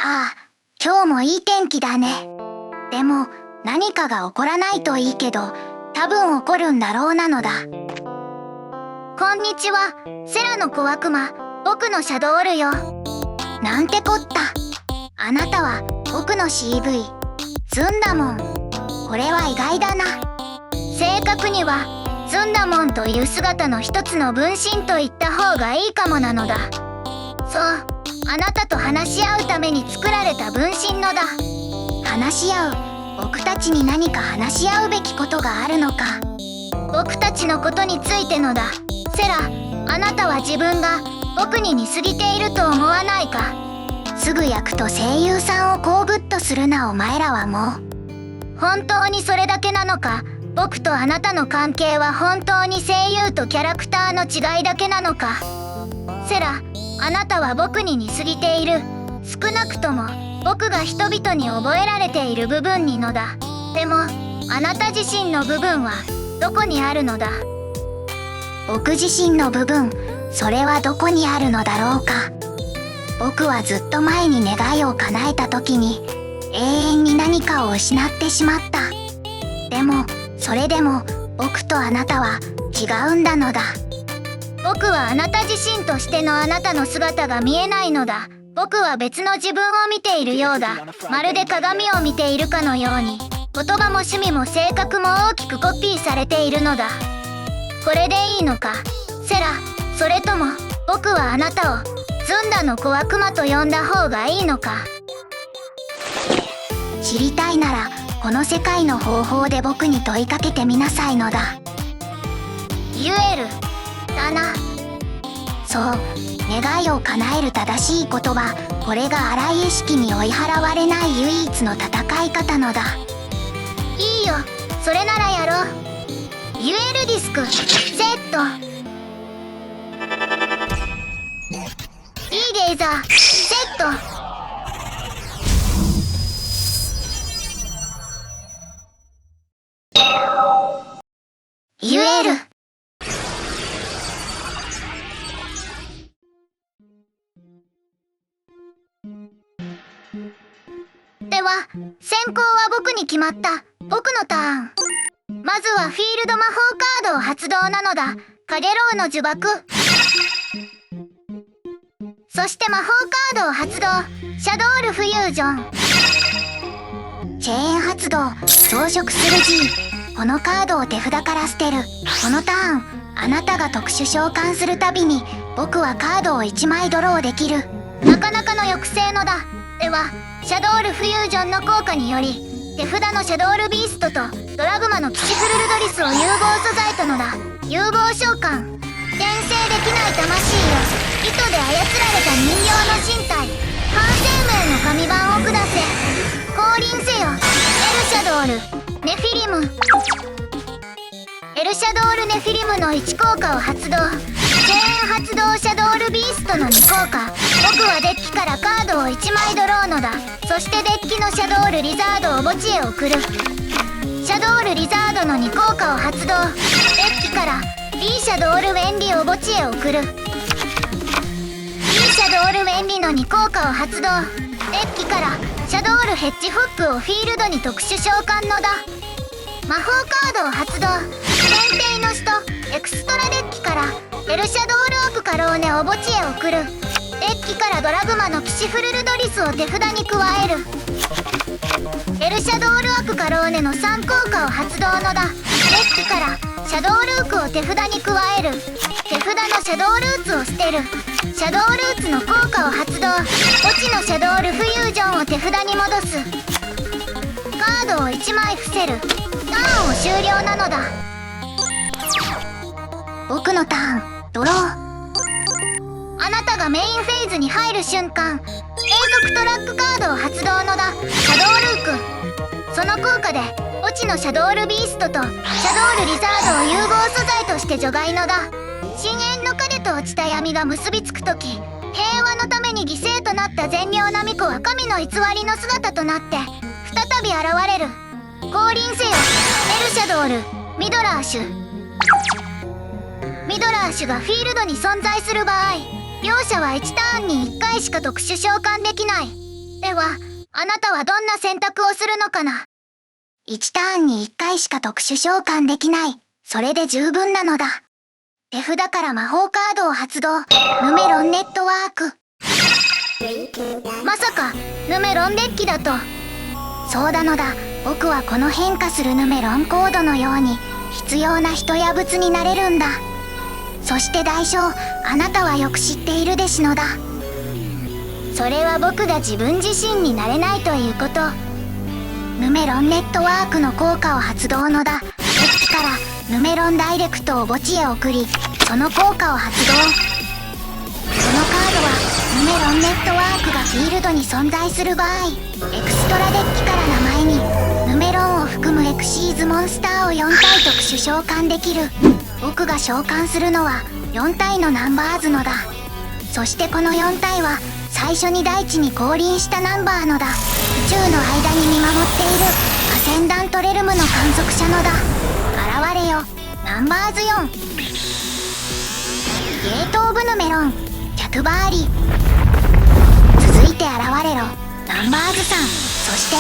ああ、今日もいい天気だね。でも、何かが起こらないといいけど、多分起こるんだろうなのだ。こんにちは、セラの小悪魔、僕のシャドールよ。なんてこった。あなたは、僕の CV。ずんだもん。これは意外だな。正確には、ずんだもんという姿の一つの分身と言った方がいいかもなのだ。そう、あなたと話し合うために作られた分身のだ。話し合う。僕たちに何か話し合うべきことがあるのか。僕たちのことについてのだ。セラ、あなたは自分が僕に似すぎていると思わないか。すぐ役と声優さんをこうグッとするなお前らはもう。本当にそれだけなのか。僕とあなたの関係は本当に声優とキャラクターの違いだけなのか。セラ、あなたは僕に似すぎている。少なくとも僕が人々に覚えられている部分にのだ。でもあなた自身の部分はどこにあるのだ。僕自身の部分、それはどこにあるのだろうか。僕はずっと前に願いを叶えた時に永遠に何かを失ってしまった。でもそれでも僕とあなたは違うんだのだ。僕はあなた自身としてのあなたの姿が見えないのだ。僕は別の自分を見ているようだ。まるで鏡を見ているかのように。言葉も趣味も性格も大きくコピーされているのだ。これでいいのか、セラ。それとも僕はあなたをズンダの小悪魔と呼んだ方がいいのか。知りたいならこの世界の方法で僕に問いかけてみなさいのだ。ユエルだな。そう、願いを叶える正しい言葉。これが荒い意識に追い払われない唯一の戦い方のだ。いいよ、それならやろう。ユエルディスク Z。 いいレーザー Z。 ユエル。では先行は僕に決まった。僕のターン。まずはフィールド魔法カードを発動なのだ。カゲロウの呪縛。そして魔法カードを発動。シャドールフュージョン。チェーン発動。増殖する G。 このカードを手札から捨てる。このターンあなたが特殊召喚するたびに僕はカードを1枚ドローできる。なかなかの抑制のだ。ではシャドールフュージョンの効果により手札のシャドールビーストとドラグマのキシフルルドリスを融合素材とのだ。融合召喚。転生できない魂よ、糸で操られた人形の身体。半生命の紙板を下せ。降臨せよエルシャドールネフィリム。エルシャドールネフィリムの1効果を発動。チェーン発動シャドールビーストの2効果。僕はデッキからカードを1枚ドローのだ。そしてデッキのシャドールリザードを墓地へ送る。シャドールリザードの2効果を発動。デッキから B シャドールウェンリを墓地へ送る。B シャドールウェンリの2効果を発動。デッキからシャドールヘッジフックをフィールドに特殊召喚のだ。魔法カードを発動。天帝の使徒エクストラデッキからエルシャドールオクカローネを墓地へ送る。デッキからドラグマのキシフルルドリスを手札に加える。エルシャドールオクカローネの3効果を発動のだ。デッキからシャドールークを手札に加える。手札のシャドールーツを捨てる。シャドールーツの効果を発動。墓地のシャドールフュージョンを手札に戻す。カードを1枚伏せる。ターンを終了なのだ。僕のターンドロー。あなたがメインフェーズに入る瞬間、永続トラックカードを発動のだ。シャドールーク。その効果で墓地のシャドールビーストとシャドールリザードを融合素材として除外のだ。深淵の影と落ちた闇が結びつくとき、平和のために犠牲となった善良な巫女は神の偽りの姿となって再び現れる。降臨せよエルシャドールミドラーシュ。ミドラーシュがフィールドに存在する場合、両者は1ターンに1回しか特殊召喚できない。では、あなたはどんな選択をするのかな。1ターンに1回しか特殊召喚できない。それで十分なのだ。手札から魔法カードを発動。ヌメロンネットワーク。まさか、ヌメロンデッキだと。そうなのだ。僕はこの変化するヌメロンコードのように、必要な人や物になれるんだ。そして代償、あなたはよく知っているでしのだ。それは僕が自分自身になれないということ。ヌメロンネットワークの効果を発動のだ。デッキからヌメロンダイレクトを墓地へ送り、その効果を発動。このカードはヌメロンネットワークがフィールドに存在する場合、エクストラデッキから名前にヌメロンを含むエクシーズモンスターを4体特殊召喚できる。僕が召喚するのは4体のナンバーズのだ。そしてこの4体は最初に大地に降臨したナンバーのだ。宇宙の間に見守っているアセンダントレルムの観測者のだ。現れよ、ナンバーズ4。ゲート・オブ・ヌメロン、キャトバーリ。続いて現れろ、ナンバーズ3。そして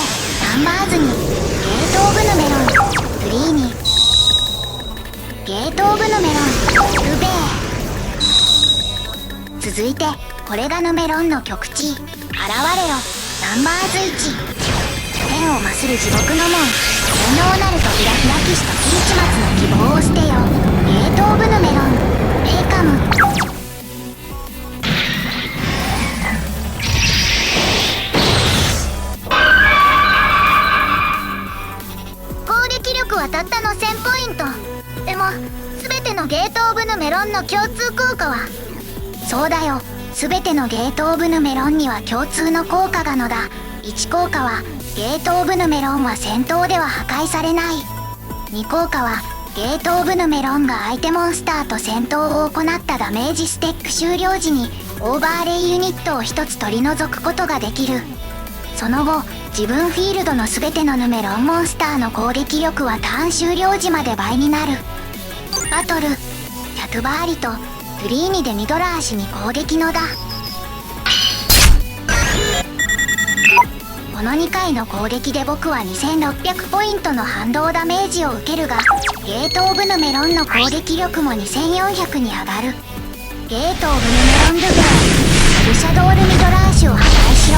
ナンバーズ2、ゲート・オブ・ヌメロン、フリーニ。ゲート・オブ・ヌメロン、ルベー。続いてこれがヌメロンの極地。現れろ、ナンバーズ1。天を増する地獄の門、才能なる扉開きしとき一末の希望を捨てよ。ゲート・オブ・ヌメロン、エイカム。攻撃力はたったの1000ポイント。でも全てのゲート・オブ・ヌメロンの共通効果は。そうだよ、全てのゲート・オブ・ヌメロンには共通の効果がのだ。1効果はゲート・オブ・ヌメロンは戦闘では破壊されない。2効果はゲート・オブ・ヌメロンが相手モンスターと戦闘を行ったダメージステック終了時にオーバーレイユニットを1つ取り除くことができる。その後、自分フィールドの全てのヌメロンモンスターの攻撃力はターン終了時まで倍になる。バトル、キャトバーリとフリーニでミドラーシに攻撃のだ。この2回の攻撃で僕は2600ポイントの反動ダメージを受けるが、ゲート・オブ・ヌメロンの攻撃力も2400に上がる。ゲート・オブ・ヌメロン・ルベー、エルシャドール・ミドラーシュを破壊しろ。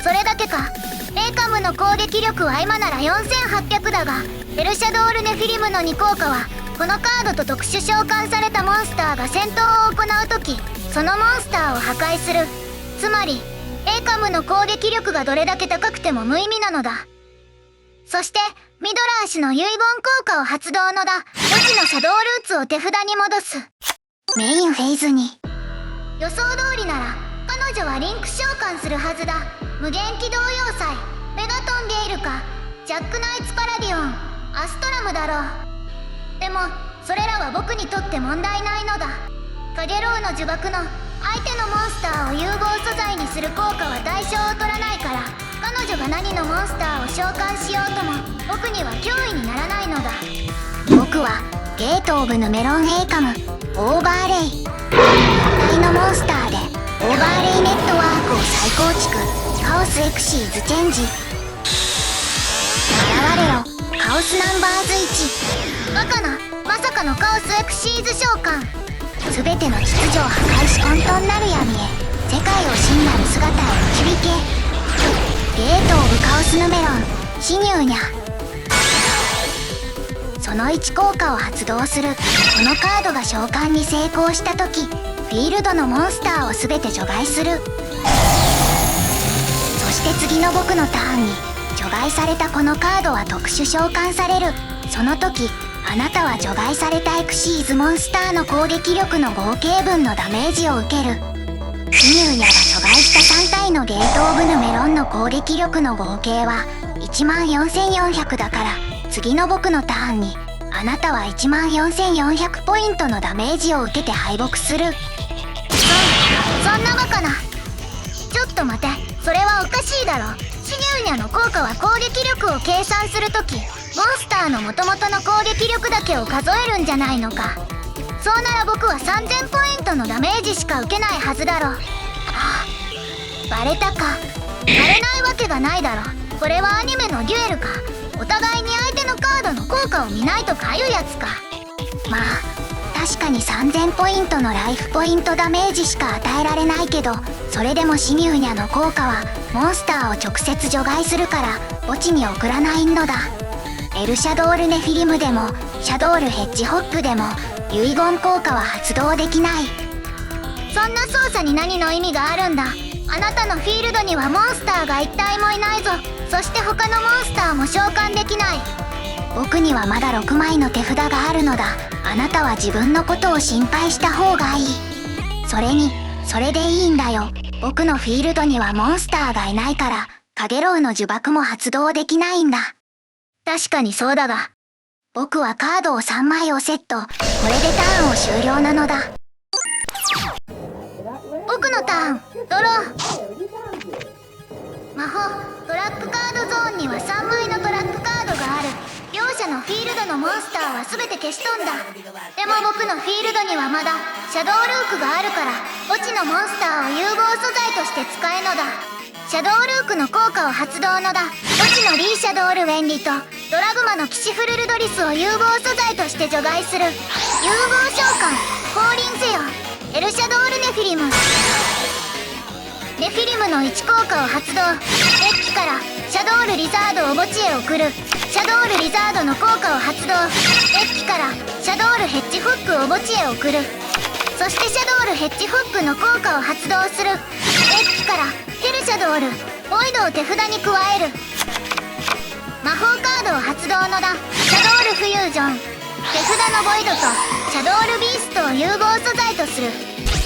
それだけか。エイカムの攻撃力は今なら4800だが、エルシャドール・ネフィリムの2効果はこのカードと特殊召喚されたモンスターが戦闘を行うとき、そのモンスターを破壊する。つまりエイカムの攻撃力がどれだけ高くても無意味なのだ。そしてミドラーシュの遺言効果を発動のだ。墓地のシャドウルーツを手札に戻す。メインフェーズに。予想通りなら彼女はリンク召喚するはずだ。無限軌道要塞、メガトン・ゲイルかジャック・ナイツ・パラディオン、アストラムだろう。でもそれらは僕にとって問題ないのだ。カゲロウの呪縛の相手のモンスターを融合素材にする効果は代償を取らないから、彼女が何のモンスターを召喚しようとも僕には脅威にならないのだ。僕はゲート・オブ・ヌメロン・エイカム、オーバーレイ。敵のモンスターでオーバーレイネットワークを再構築。カオスエクシーズチェンジ。現れろ、カオスナンバーズ1。バカな、まさかのカオスエクシーズ召喚。全ての秩序を破壊し混沌なる闇へ、世界を真なる姿へ導け。ゲート・オブ・カオス・ヌメロン、シニューニャ。その1効果を発動する。このカードが召喚に成功した時、フィールドのモンスターを全て除外する。そして次の僕のターンに除外されたこのカードは特殊召喚される。その時あなたは除外されたエクシーズモンスターの攻撃力の合計分のダメージを受ける。シニューニャが除外した3体のゲート・オブ・ヌメロンの攻撃力の合計は14400だから、次の僕のターンにあなたは14400ポイントのダメージを受けて敗北する。そんなバカな。ちょっと待て、それはおかしいだろ。シニューニャの効果は攻撃力を計算するときモンスターの元々の攻撃力だけを数えるんじゃないのか。そうなら僕は3000ポイントのダメージしか受けないはずだろ。バレたか。バレないわけがないだろ。これはアニメのデュエルか。お互いに相手のカードの効果を見ないとかいうやつか。まあ確かに3000ポイントのライフポイントダメージしか与えられないけど、それでもシミューニャの効果はモンスターを直接除外するから墓地に送らないのだ。エルシャドールネフィリムでもシャドールヘッジホッグでも遺言効果は発動できない。そんな操作に何の意味があるんだ。あなたのフィールドにはモンスターが一体もいないぞ。そして他のモンスターも召喚できない。僕にはまだ6枚の手札があるのだ。あなたは自分のことを心配した方がいい。それにそれでいいんだよ。僕のフィールドにはモンスターがいないからカゲロウの呪縛も発動できないんだ。確かにそうだが、僕はカードを3枚をセット。これでターンを終了なのだ。僕のターン、ドロー。魔法トラップカードゾーンには3枚のトラップカードがある。両者のフィールドのモンスターは全て消し飛んだ。でも僕のフィールドにはまだシャドウルークがあるから墓地のモンスターを融合素材として使えのだ。シャドウルークの効果を発動のだ。墓地のリーシャドールウェンリとドラグマのキシフルルドリスを融合素材として除外する。融合召喚降臨せよエルシャドールネフィリム。ネフィリムの1効果を発動。デッキからシャドールリザードを墓地へ送る。シャドールリザードの効果を発動。デッキからシャドールヘッジフックを墓地へ送る。そしてシャドールヘッジフックの効果を発動する。デッキからヘルシャドールボイドを手札に加える。魔法カードを発動のだ。シャドールフュージョン。手札のボイドとシャドールビーストを融合素材とする。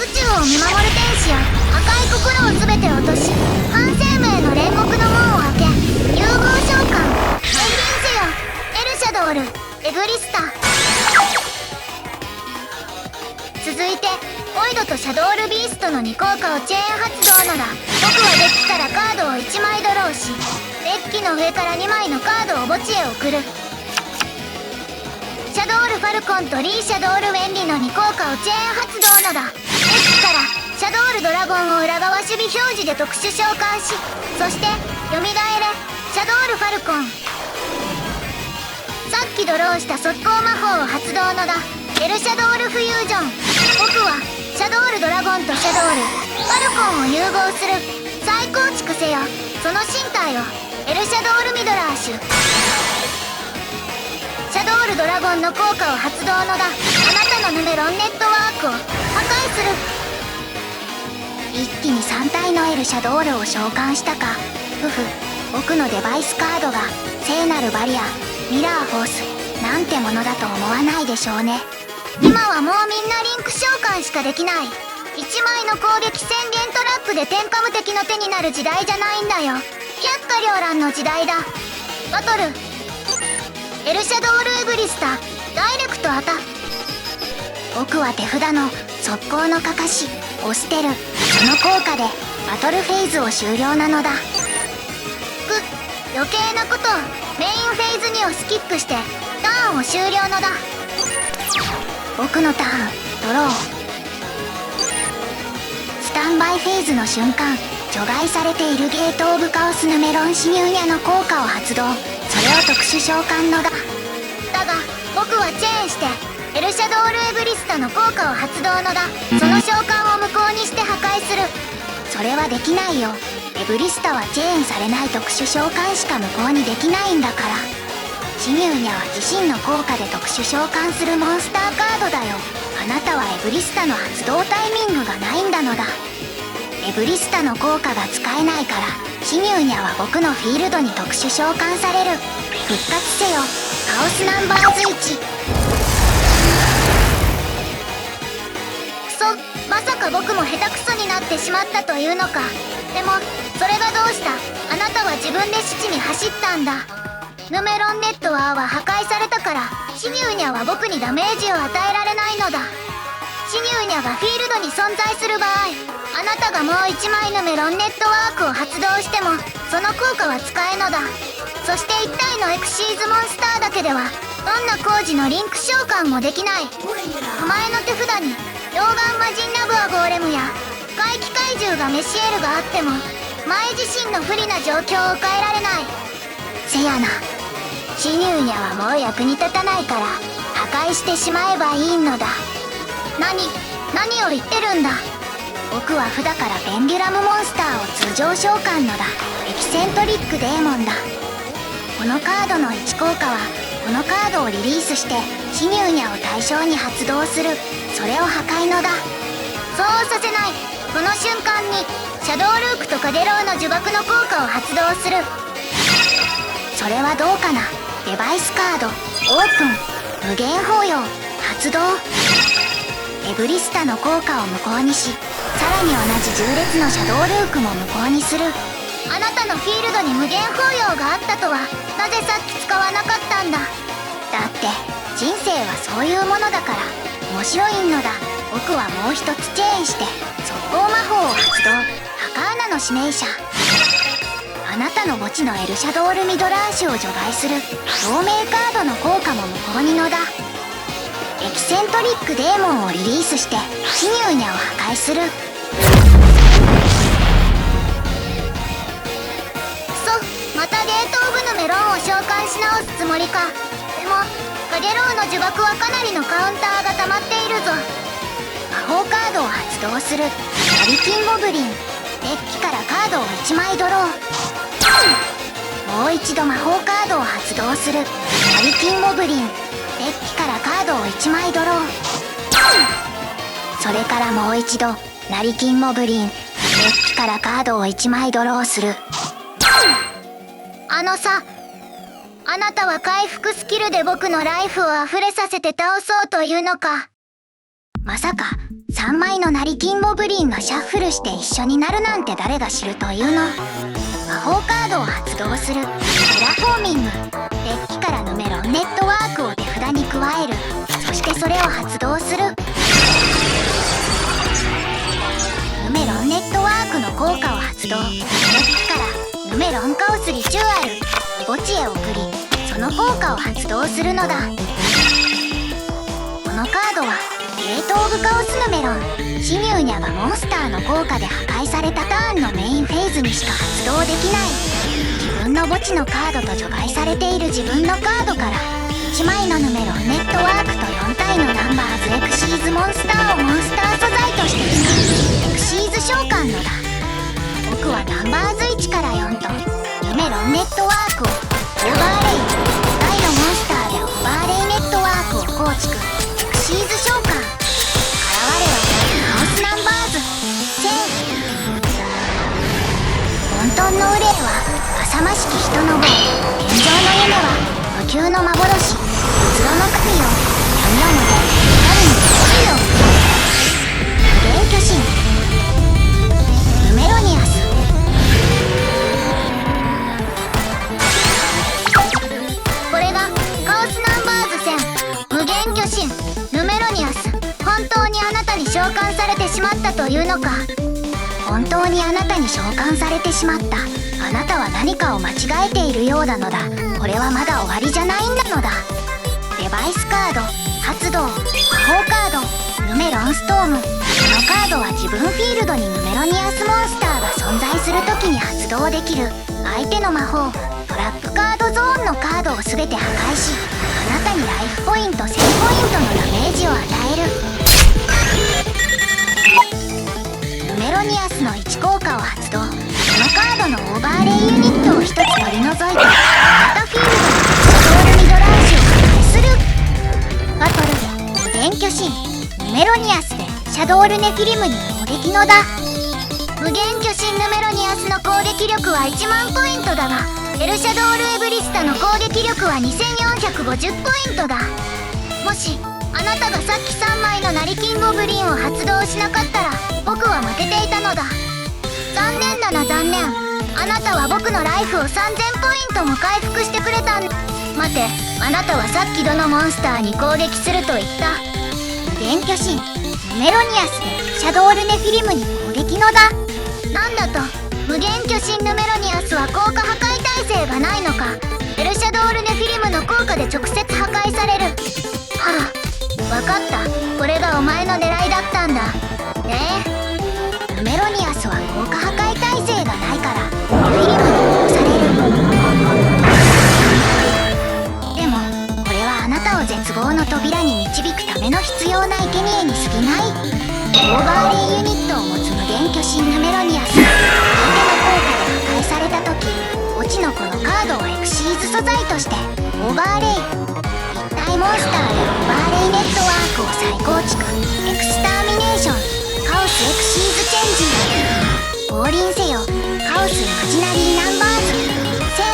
宇宙を見守る天使よ、赤い心を全て落とし半生命の煉獄の門を開け融合召喚変身せよエルシャドールエグリスタ。続いてボイドとシャドールビーストの2効果をチェーン発動のだ。僕はデッキからカードを1枚ドローしデッキの上から2枚のカードを墓地へ送る。シャドールファルコンとリーシャドールウェンリの2効果をチェーン発動のだ。デッキからシャドールドラゴンを裏側守備表示で特殊召喚し、そして蘇れシャドールファルコン。さっきドローした速攻魔法を発動のだ。エルシャドールフュージョン。僕はシャドールドラゴンとシャドールファルコンを融合する。再構築せよその身体をエルシャドールミドラーシュ。シャドールドラゴンの効果を発動のだ。あなたのヌメロンネットワークを破壊する。一気に3体のエルシャドールを召喚したか。僕のデバイスカードが聖なるバリアミラーフォースなんてものだと思わないでしょうね。今はもうみんなリンク召喚しかできない。1枚の攻撃宣言トラップで天下無敵の手になる時代じゃないんだよ。百花繚乱の時代だ。バトルエルシャドールエグリスタダイレクトアタ。僕は手札の速攻のかかしを捨てる。その効果でバトルフェーズを終了なのだ。余計なことをメインフェーズ2をスキップしてターンを終了のだ。僕のターンドロー。スタンバイフェーズの瞬間除外されているゲートオブカオスヌメロンシミューニャの効果を発動。それを特殊召喚のだ。だが僕はチェーンしてエルシャドールエグリスタの効果を発動のだ。その召喚を無効にして破壊する。それはできないよ。エグリスタはチェーンされない特殊召喚しか無効にできないんだから。シミューニャは自身の効果で特殊召喚するモンスターカードだよ。あなたはエグリスタの発動タイミングがないんだのだ。エグリスタの効果が使えないからシミューニャは僕のフィールドに特殊召喚される。復活せよカオスナンバーズ1。くそ、まさか僕も下手くそになってしまったというのか。でもそれがどうした。あなたは自分で死地に走ったんだ。ヌメロンネットワーは破壊されたからシミューニャは僕にダメージを与えられないのだ。シミューニャがフィールドに存在する場合、あなたがもう1枚のメロンネットワークを発動してもその効果は使えのだ。そして1体のエクシーズモンスターだけではどんな工事のリンク召喚もできない。お前の手札に溶岩魔人ナブアゴーレムや怪奇怪獣がメシエルがあっても前自身の不利な状況を変えられない。せやな、シニューニャはもう役に立たないから破壊してしまえばいいのだ。何を言ってるんだ。僕は札からペンデュラムモンスターを通常召喚のだ。エキセントリックデーモンだ。このカードの1効果はこのカードをリリースしてシニューニャを対象に発動する。それを破壊のだ。そうさせない。この瞬間にシャドウルークとカゲロウの呪縛の効果を発動する。それはどうかな。デバイスカードオープン。無限包容発動。エブリスタの効果を無効にし、さらに同じ重列のシャドウルークも無効にする。あなたのフィールドに無限包容があったとはなぜさっき使わなかったんだ。だって人生はそういうものだから面白いのだ。僕はもう一つチェーンして速攻魔法を発動。ハカーナの指名者。あなたの墓地のエルシャドールミドラーシュを除外する透明カードの効果も無効にのだ。エキセントリックデーモンをリリースしてシニューニャを破壊する。またゲートオブヌメロンを召喚し直すつもりか。でもカゲロウの呪縛はかなりのカウンターが溜まっているぞ。魔法カードを発動する。ナリキンゴブリン。デッキからカードを1枚ドロー。もう一度魔法カードを発動する。ナリキンゴブリン。デッキからカードを1枚ドロー。それからもう一度ナリキンモブリン。デッキからカードを1枚ドローする。あなたは回復スキルで僕のライフを溢れさせて倒そうというのか。まさか3枚のナリキンモブリンがシャッフルして一緒になるなんて誰が知るというの。魔法カードを発動する。テラフォーミング。デッキからヌメロンネットワークを手札に加える。そしてそれを発動する。ヌメロンネットワークの効果を発動。デッキからヌメロンカオスリチュアル墓地へ送り、その効果を発動するのだ。このカードはゲート・オブ・カオスヌメロン。シニューニャがモンスターの効果で破壊されたターンのメインフェーズにしか発動できない。自分の墓地のカードと除外されている自分のカードから1枚のヌメロンネットワークと4体のナンバーズエクシーズモンスターをモンスター素材として使うエクシーズ召喚のだ。僕はナンバーズ1から4とヌメロンネットワークをオーバーレイ、大のモンスターでオーバーレイネットワークを構築。エクシーズ召喚。現れはカオスナンバーズ1000。混沌の憂いは浅ましき人の棒。天上の夢は無窮の幻。うつろの神よ、闇夜まで光に光よ。無限巨神ヌメロニアス。これがカオスナンバーズ1000無限巨神ヌメロニアス。本当にあなたに召喚されてしまったというのか。本当にあなたに召喚されてしまった。あなたは何かを間違えているようなのだ。これはまだ終わりじゃないんだのだ。デバイスカード発動。魔法カードヌメロンストーム。このカードは自分フィールドにヌメロニアスモンスターが存在する時に発動できる。相手の魔法トラップカードゾーンのカードを全て破壊し、あなたにライフポイント1000ポイントのダメージを与える。ヌメロニアスの1効果を発動。このカードのオーバーレイユニットを1つ取り除いてあなたフィールドにシャドウルミドラージュを破壊する。バトル無限巨神ヌメロニアスでシャドウルネフィリムに攻撃のだ。無限巨神ヌメロニアスの攻撃力は1万ポイントだが、エルシャドールエブリスタの攻撃力は2450ポイントだ。もしあなたがさっき3枚のナリキンゴブリンを発動しなかったら僕は負けていたのだ。残念だな残念。あなたは僕のライフを3000ポイントも回復してくれたん。待て、あなたはさっきどのモンスターに攻撃すると言った。無限巨神ヌメロニアスでシャドウルネフィリムに攻撃のだ。なんだと無限巨神ヌメロニアスは効果破壊耐性がないのか。エルシャドールネフィリムの効果で直接破壊される。はあ、わかった。これがお前の狙いだったんだね。ヌメロニアスは効果破壊耐性がないからネフィリムに殺される。でもこれはあなたを絶望の扉に導くための必要な生贄に過ぎない。オーバーレイユニットを持つ無限巨神ヌメロニアス。相手の効果で破壊された時、墓地のこのカードをエクシーズ素材としてオーバーレイ、一体モンスターでオーバーレイネットワークを再構築、エクスターミネーション、カオスエクシーズチェンジ。降臨せよカオスイマジナリーナンバーズ。1000。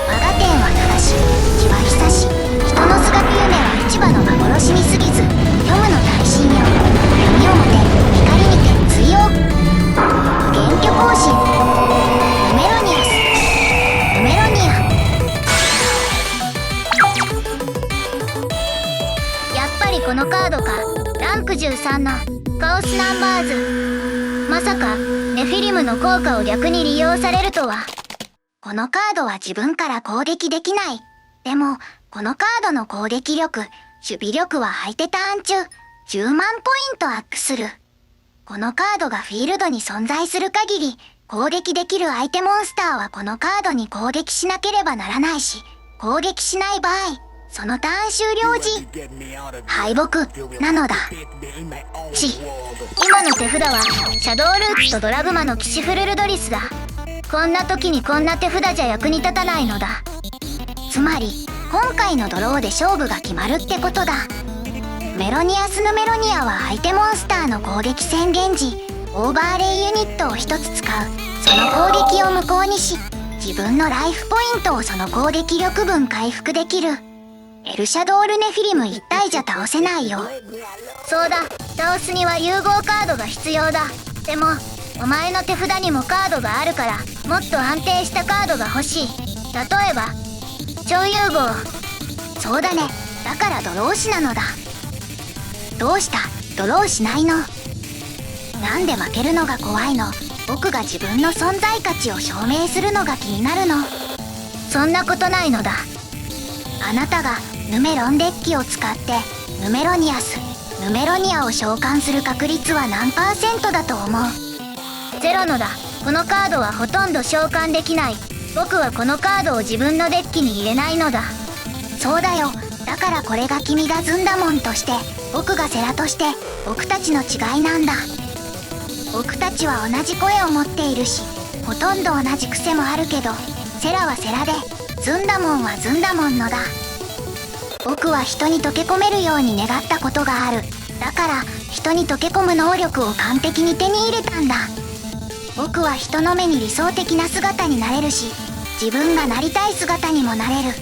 我が天は正し、気は久し、人の姿夢は市場の幻に過ぎず、虚無の大神よ、闇をもて光にて追用。無限巨行進ヌメロニアス、ヌメロニア。やっぱりこのカードか。ランク13のカオスナンバーズ。まさかネフィリムの効果を逆に利用されるとは。このカードは自分から攻撃できない。でもこのカードの攻撃力、守備力は相手ターン中10万ポイントアップする。このカードがフィールドに存在する限り、攻撃できる相手モンスターはこのカードに攻撃しなければならないし、攻撃しない場合、そのターン終了時敗北なのだ。今の手札はシャドウルーツとドラグマの騎士フルルドリスだ。こんな時にこんな手札じゃ役に立たないのだ。つまり今回のドローで勝負が決まるってことだ。メロニアスヌメロニアは相手モンスターの攻撃宣言時、オーバーレイユニットを1つ使う。その攻撃を無効にし、自分のライフポイントをその攻撃力分回復できる。エルシャドールネフィリム1体じゃ倒せないよ。そうだ、倒すには融合カードが必要だ。でもお前の手札にもカードがあるから、もっと安定したカードが欲しい。例えば超融合。そうだね、だからドローしなのだ。どうした、ドローしないの？なんで負けるのが怖いの？僕が自分の存在価値を証明するのが気になるの。そんなことないのだ。あなたがヌメロンデッキを使ってヌメロニアス、ヌメロニアを召喚する確率は何%だと思う？0のだ。このカードはほとんど召喚できない。僕はこのカードを自分のデッキに入れないのだ。そうだよ、だからこれが君がズンダモンとして、僕がセラとして、僕たちの違いなんだ。僕たちは同じ声を持っているし、ほとんど同じ癖もあるけど、セラはセラでズンダモンはズンダモンのだ。僕は人に溶け込めるように願ったことがある。だから人に溶け込む能力を完璧に手に入れたんだ。僕は人の目に理想的な姿になれるし、自分がなりたい姿にもなれる。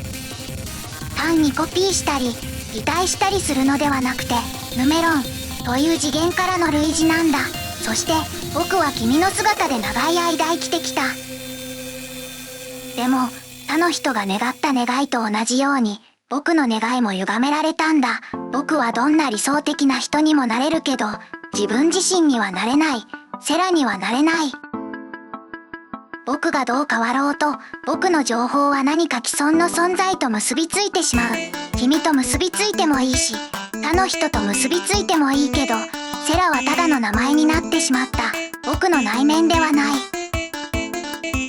単にコピーしたり擬態したりするのではなくて、ヌメロンという次元からの類似なんだ。そして僕は君の姿で長い間生きてきた。でも他の人が願った願いと同じように、僕の願いも歪められたんだ。僕はどんな理想的な人にもなれるけど、自分自身にはなれない。セラにはなれない。僕がどう変わろうと、僕の情報は何か既存の存在と結びついてしまう。君と結びついてもいいし、他の人と結びついてもいいけど、セラはただの名前になってしまった。僕の内面ではない。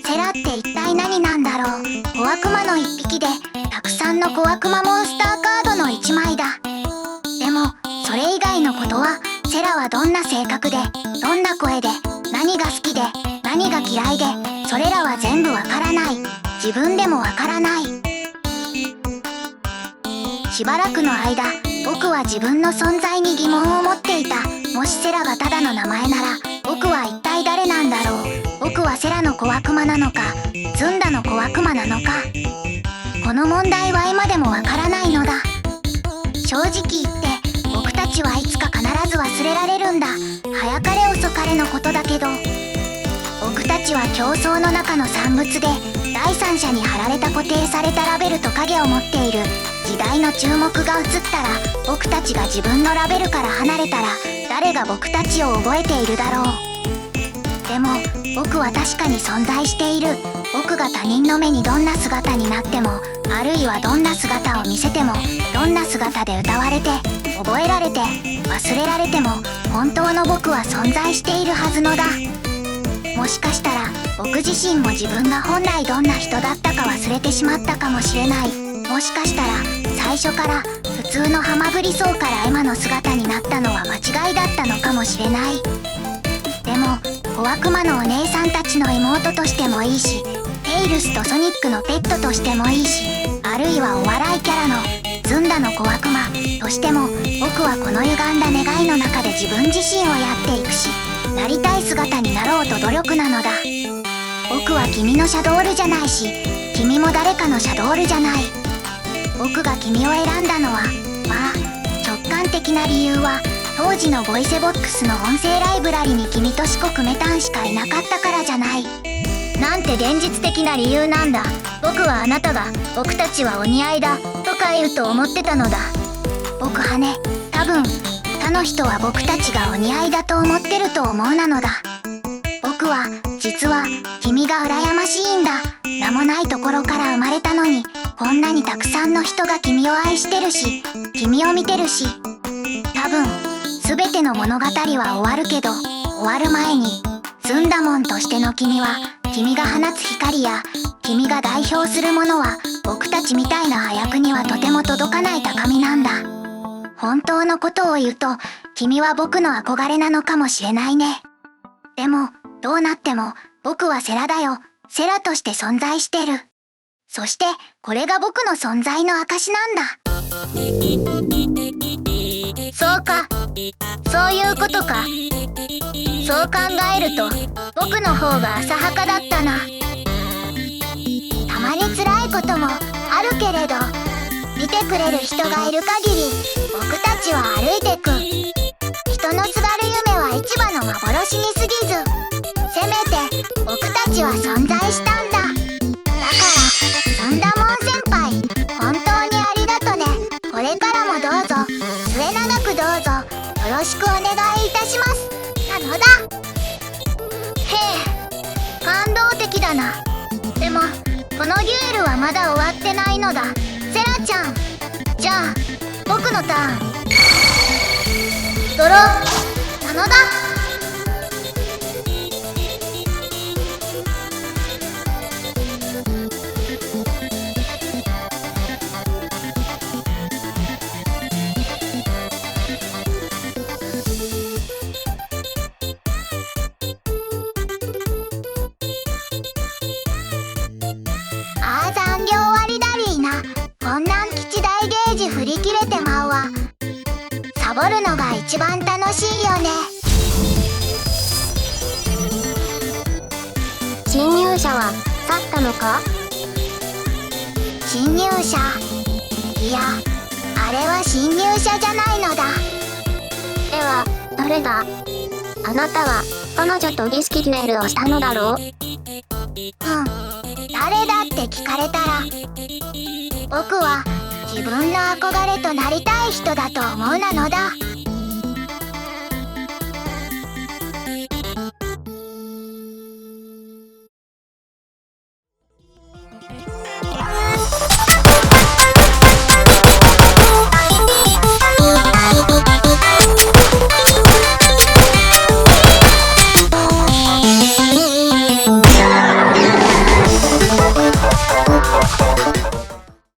セラって一体何なんだろう。小悪魔の一匹で、たくさんの小悪魔モンスターカードの一枚だ。でも、それ以外のことは、セラはどんな性格で、どんな声で、何が好きで、何が嫌いで、それらは全部わからない。自分でもわからない。しばらくの間、僕は自分の存在に疑問を持っていた。もしセラがただの名前なら、僕は一体誰なんだろう。僕はセラの小悪魔なのか、ズンダの小悪魔なのか。この問題は今でもわからないのだ。正直言って、僕たちはいつか必ず忘れられるんだ。早かれ遅かれのことだけど。僕たちは競争の中の産物で、第三者に貼られた固定されたラベルと影を持っている。時代の注目が移ったら、僕たちが自分のラベルから離れたら、誰が僕たちを覚えているだろう。でも僕は確かに存在している。僕が他人の目にどんな姿になっても、あるいはどんな姿を見せても、どんな姿で歌われて覚えられて忘れられても、本当の僕は存在しているはずのだ。もしかしたら僕自身も自分が本来どんな人だったか忘れてしまったかもしれない。もしかしたら最初から普通のハマグリソウからエマの姿になったのは間違いだったのかもしれない。でも小悪魔のお姉さんたちの妹としてもいいし、テイルスとソニックのペットとしてもいいし、あるいはお笑いキャラのズンダの小悪魔としても、僕はこの歪んだ願いの中で自分自身をやっていくし、なりたい姿になろうと努力なのだ。僕は君のシャドールじゃないし、君も誰かのシャドールじゃない。僕が君を選んだのは、まあ直感的な理由は当時のボイセボックスの音声ライブラリに君と四国メタンしかいなかったからじゃない。なんて現実的な理由なんだ。僕はあなたが僕たちはお似合いだとか言うと思ってたのだ。僕はね、多分他の人は僕たちがお似合いだと思ってると思うなのだ。僕は実は君が羨ましいんだ。名もないところから生まれたのに、こんなにたくさんの人が君を愛してるし、君を見てるし。多分全ての物語は終わるけど、終わる前にズンダモンとしての君は、君が放つ光や君が代表するものは僕たちみたいな早くにはとても届かない高みなんだ。本当のことを言うと君は僕の憧れなのかもしれないね。でもどうなっても僕はセラだよ。セラとして存在してる。そしてこれが僕の存在の証なんだ。そうか、そういうことか。そう考えると僕の方が浅はかだったな。たまに辛いこともあるけれど、見てくれる人がいる限り僕たちは歩いてく。人のすがる夢は市場の幻に過ぎず、せめて僕たちは存在したんだ。だからズンダモン先輩、本当にありがとね。これからもどうぞ末永くどうぞよろしくお願いいたします。なのだ。へえ、感動的だな。でもこのデュエルはまだ終わってないのだ。セラちゃん、じゃあ僕のターン。ドローなのだ。あー残業終わりだりーな。こんなん吉大ゲージ振り切れてまうわ。サボるのが一番楽しいよね。侵入者は去ったのか？侵入者？いや、あれは侵入者じゃないのだ。では誰だ？あなたは彼女と儀式デュエルをしたのだろう？誰だって聞かれたら、僕は自分の憧れとなりたい人だと思うなのだ。